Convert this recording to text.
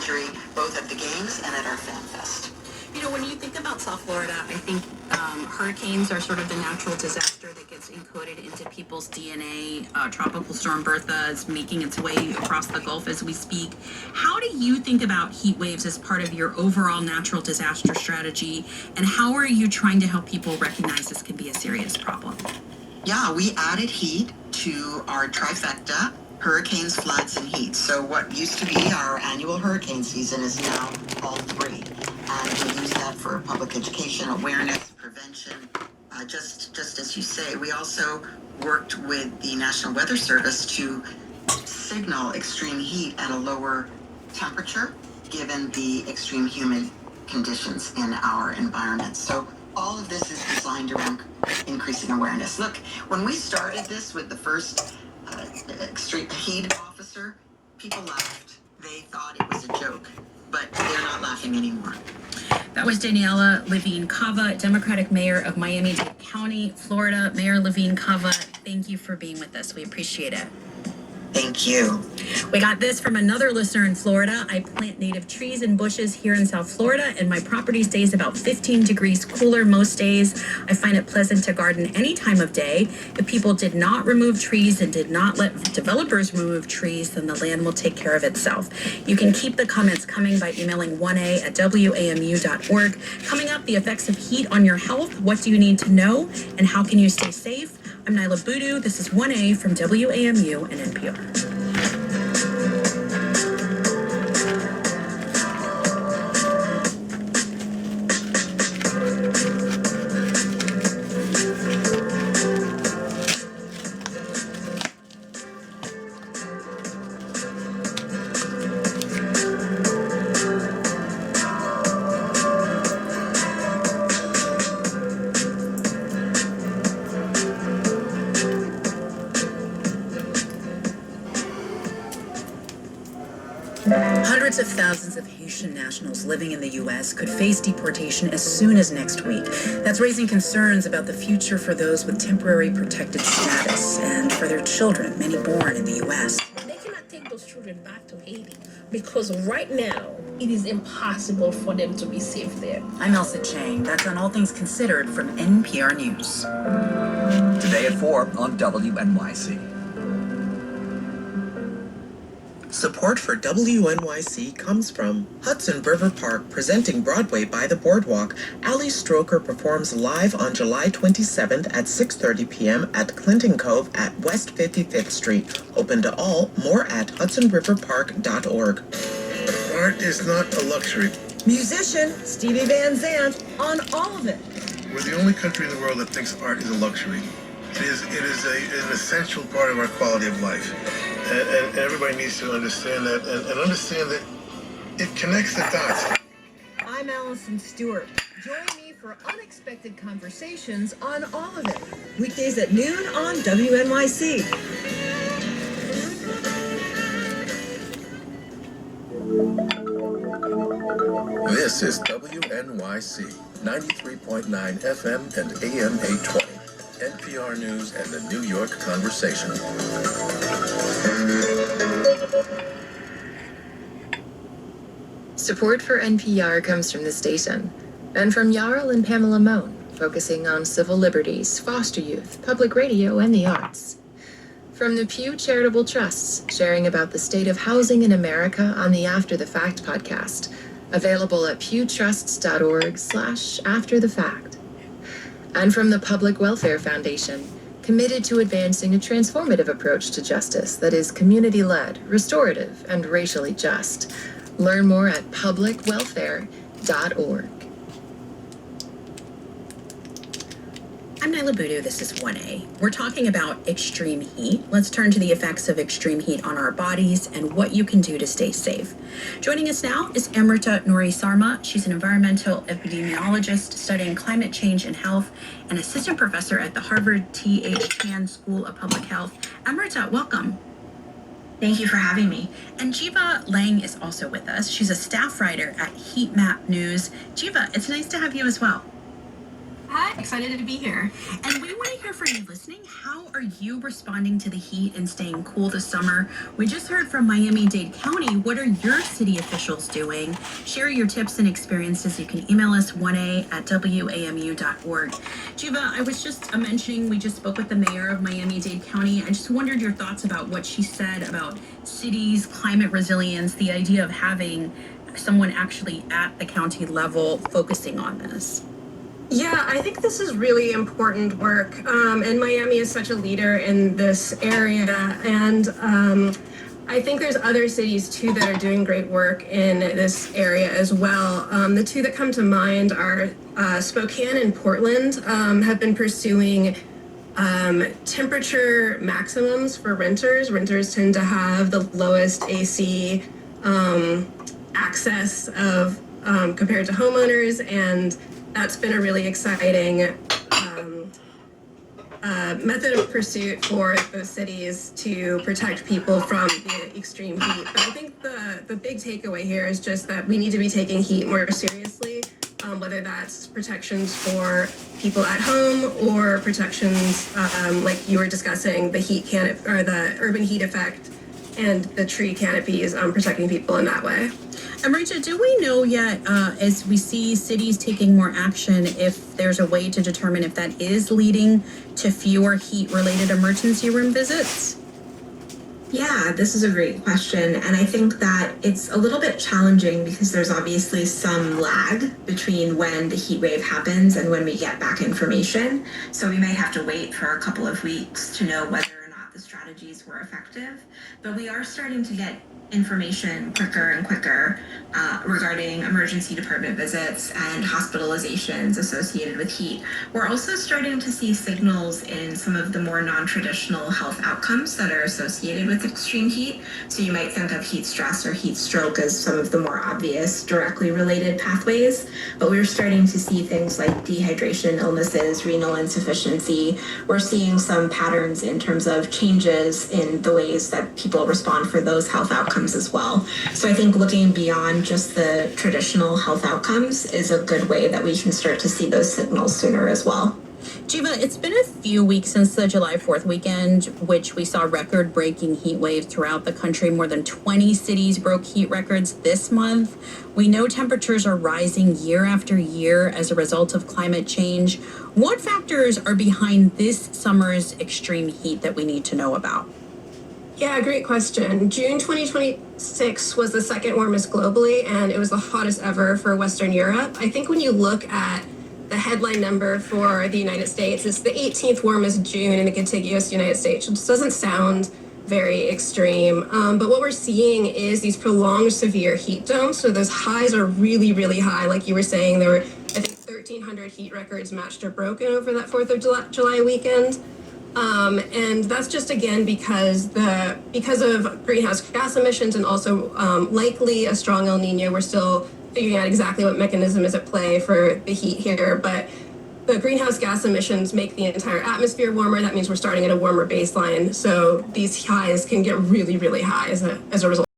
history, both at the games and at our fan fest. You know, when you think about South Florida, I think hurricanes are sort of the natural disaster that gets encoded into people's DNA. Tropical storm Bertha is making its way across the Gulf as we speak. How do you think about heat waves as part of your overall natural disaster strategy? And how are you trying to help people recognize this can be a serious problem? Yeah, we added heat to our trifecta: hurricanes, floods, and heat. So what used to be our annual hurricane season is now all three. And we use that for public education, awareness, prevention. Just as you say, we also worked with the National Weather Service to signal extreme heat at a lower temperature, given the extreme humid conditions in our environment. So all of this is designed around increasing awareness. Look, when we started this with the first extreme heat officer, people laughed. They thought it was a joke, but they're not laughing anymore. That was Daniela Levine Cava, Democratic Mayor of Miami-Dade County, Florida. Mayor Levine Cava, thank you for being with us. We appreciate it. Thank you. We got this from another listener in Florida. I plant native trees and bushes here in South Florida, and my property stays about 15 degrees cooler most days. I find it pleasant to garden any time of day. If people did not remove trees and did not let developers remove trees, then the land will take care of itself. You can keep the comments coming by emailing 1a@wamu.org. Coming up, the effects of heat on your health. What do you need to know, and how can you stay safe? I'm Nyla Boodoo. This is 1A from WAMU and NPR. Hundreds of thousands of Haitian nationals living in the U.S. could face deportation as soon as next week. That's raising concerns about the future for those with temporary protected status and for their children, many born in the U.S. They cannot take those children back to Haiti because right now it is impossible for them to be safe there. I'm Elsa Chang. That's on All Things Considered from NPR News. Today at 4 on WNYC. Support for WNYC comes from Hudson River Park, presenting Broadway by the Boardwalk. Ali Stroker performs live on July 27th at 6:30 p.m. at Clinton Cove at West 55th Street. Open to all. More at hudsonriverpark.org. Art is not a luxury. Musician Stevie Van Zandt on all of it. We're the only country in the world that thinks art is a luxury. It is an essential part of our quality of life. And everybody needs to understand that and understand that it connects the dots. I'm Allison Stewart. Join me for unexpected conversations on all of it. Weekdays at noon on WNYC. This is WNYC 93.9 FM and AM 820. NPR News and the New York Conversation. Support for NPR comes from the station and from Yarl and Pamela Moan, focusing on civil liberties, foster youth, public radio, and the arts. From the Pew Charitable Trusts, sharing about the state of housing in America on the After the Fact podcast, available at pewtrusts.org/afterthefact. And from the Public Welfare Foundation, committed to advancing a transformative approach to justice that is community-led, restorative, and racially just. Learn more at publicwelfare.org. I'm Nyla Boodoo. This is 1A. We're talking about extreme heat. Let's turn to the effects of extreme heat on our bodies and what you can do to stay safe. Joining us now is Amrita Nori Sarma. She's an environmental epidemiologist studying climate change and health and assistant professor at the Harvard T.H. Chan School of Public Health. Amrita, welcome. Thank you for having me. And Jiva Lang is also with us. She's a staff writer at Heat Map News. Jiva, it's nice to have you as well. Hi, excited to be here. And we want to hear from you listening. How are you responding to the heat and staying cool this summer? We just heard from Miami-Dade County. What are your city officials doing? Share your tips and experiences. You can email us 1a@wamu.org. Jiva, I was just mentioning, we just spoke with the mayor of Miami-Dade County. I just wondered your thoughts about what she said about cities, climate resilience, the idea of having someone actually at the county level focusing on this. Yeah, I think this is really important work, and Miami is such a leader in this area, and I think there's other cities too that are doing great work in this area as well. The two that come to mind are Spokane and Portland have been pursuing temperature maximums for renters. Renters tend to have the lowest AC access of compared to homeowners, and that's been a really exciting method of pursuit for those cities to protect people from the extreme heat. But I think the big takeaway here is just that we need to be taking heat more seriously, whether that's protections for people at home or protections like you were discussing, the heat canopy or the urban heat effect and the tree canopies protecting people in that way. Amrita, do we know yet, as we see cities taking more action, if there's a way to determine if that is leading to fewer heat-related emergency room visits? Yeah, this is a great question. And I think that it's a little bit challenging because there's obviously some lag between when the heat wave happens and when we get back information. So we may have to wait for a couple of weeks to know whether or not the strategies were effective. But we are starting to get information quicker and quicker regarding emergency department visits and hospitalizations associated with heat. We're also starting to see signals in some of the more non-traditional health outcomes that are associated with extreme heat. So you might think of heat stress or heat stroke as some of the more obvious directly related pathways, but we're starting to see things like dehydration illnesses, renal insufficiency. We're seeing some patterns in terms of changes in the ways that people respond for those health outcomes as well. So I think looking beyond just the traditional health outcomes is a good way that we can start to see those signals sooner as well. Jiva, it's been a few weeks since the July 4th weekend, which we saw record-breaking heat waves throughout the country. More than 20 cities broke heat records this month. We know temperatures are rising year after year as a result of climate change. What factors are behind this summer's extreme heat that we need to know about? Yeah, great question. June 2026 was the second warmest globally, and it was the hottest ever for Western Europe. I think when you look at the headline number for the United States, it's the 18th warmest June in the contiguous United States, which doesn't sound very extreme. But what we're seeing is these prolonged severe heat domes. So those highs are really, really high. Like you were saying, there were, I think, 1,300 heat records matched or broken over that 4th of July weekend. And that's just, again, because of greenhouse gas emissions and also likely a strong El Nino. We're still figuring out exactly what mechanism is at play for the heat here, but the greenhouse gas emissions make the entire atmosphere warmer. That means we're starting at a warmer baseline. So these highs can get really, really high as a result.